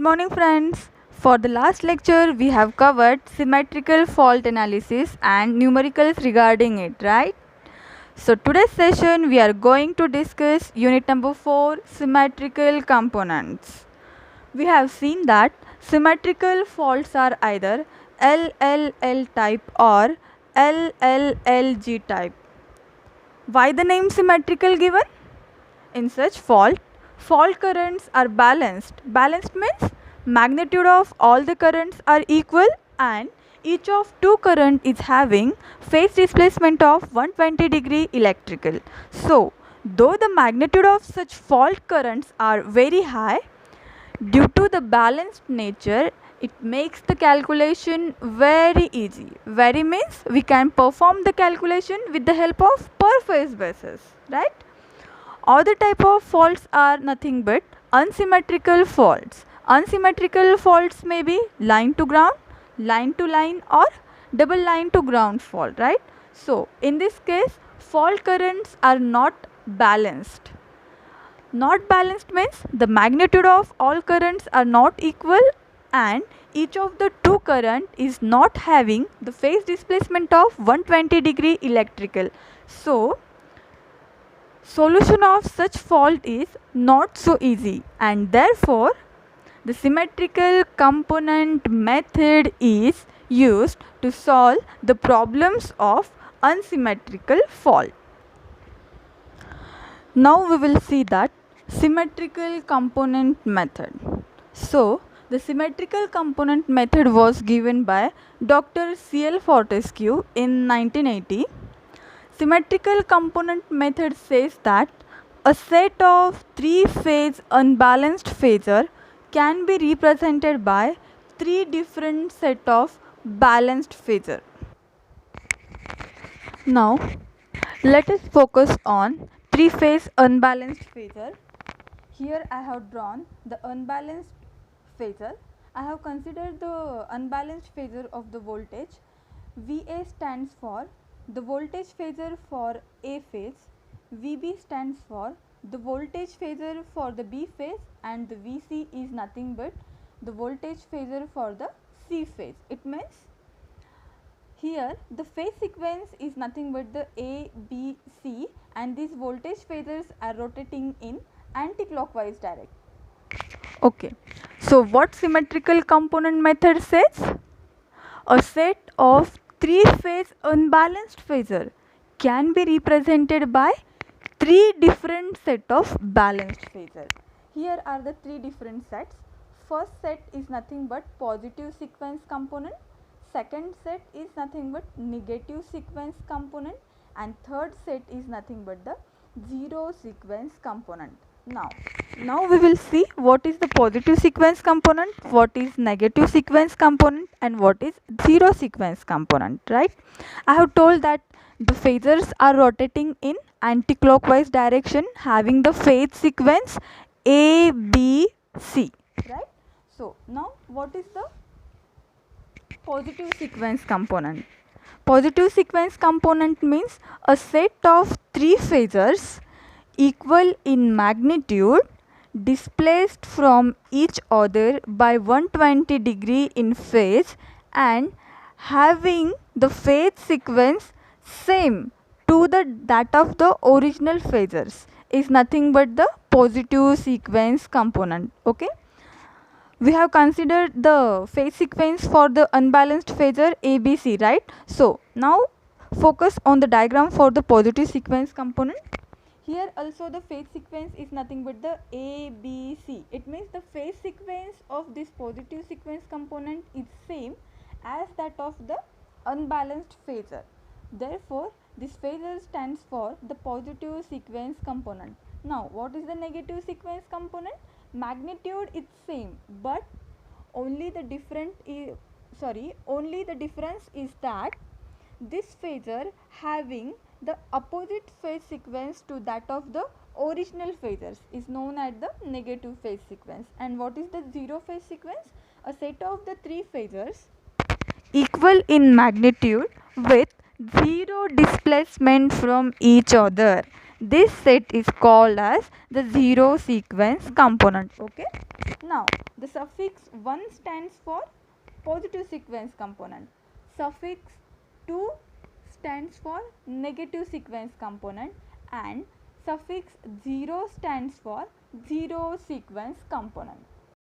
morning, friends. For the last lecture, we have covered symmetrical fault analysis and numericals regarding it, right? So, today's session, we are going to discuss unit number 4, symmetrical components. We have seen that symmetrical faults are either LLL type or LLLG type. Why the name symmetrical given? In such fault currents are balanced. Balanced means magnitude of all the currents are equal and each of two current is having phase displacement of 120 degree electrical. So, though the magnitude of such fault currents are very high, due to the balanced nature, it makes the calculation very easy. Very means we can perform the calculation with the help of per phase basis, right? Other type of faults are nothing but unsymmetrical faults. Unsymmetrical faults may be line to ground, line to line or double line to ground fault, right? So, in this case, fault currents are not balanced. Not balanced means the magnitude of all currents are not equal and each of the two current is not having the phase displacement of 120 degree electrical. So, solution of such fault is not so easy and therefore the symmetrical component method is used to solve the problems of unsymmetrical fault. Now we will see that symmetrical component method. So, the symmetrical component method was given by Dr. C.L. Fortescue in 1980. Symmetrical component method says that a set of three-phase unbalanced phasor can be represented by three different set of balanced phasor. Now, let us focus on three-phase unbalanced phasor. Here I have drawn the unbalanced phasor. I have considered the unbalanced phasor of the voltage. VA stands for the voltage phasor for A phase, VB stands for the voltage phasor for the B phase, and the VC is nothing but the voltage phasor for the C phase. It means here the phase sequence is nothing but the A, B, C, and these voltage phasors are rotating in anti-clockwise direction. Okay, so what symmetrical component method says? A set of three-phase unbalanced phasor can be represented by three different set of balanced phasor. Here are the three different sets. First set is nothing but positive sequence component. Second set is nothing but negative sequence component, and third set is nothing but the zero sequence component. Now we will see what is the positive sequence component, what is negative sequence component, and what is zero sequence component, right? I have told that the phasors are rotating in anti-clockwise direction having the phase sequence A, B, C, right? So now what is the positive sequence component? Positive sequence component means a set of three phasors equal in magnitude displaced from each other by 120 degree in phase and having the phase sequence same to that of the original phasors is nothing but the positive sequence component. Okay, we have considered the phase sequence for the unbalanced phasor ABC, right? So now focus on the diagram for the positive sequence component. Here also the phase sequence is nothing but the ABC. It means the phase sequence of this positive sequence component is same as that of the unbalanced phasor. Therefore, this phasor stands for the positive sequence component. Now, what is the negative sequence component? Magnitude is same, but only the difference is that this phasor having the opposite phase sequence to that of the original phasors is known as the negative phase sequence. And what is the zero phase sequence? A set of the three phasors equal in magnitude with zero displacement from each other This set is called as the zero sequence component. Okay. Now the suffix 1 stands for positive sequence component. Suffix 2 stands for negative sequence component, and suffix 0 stands for zero sequence component.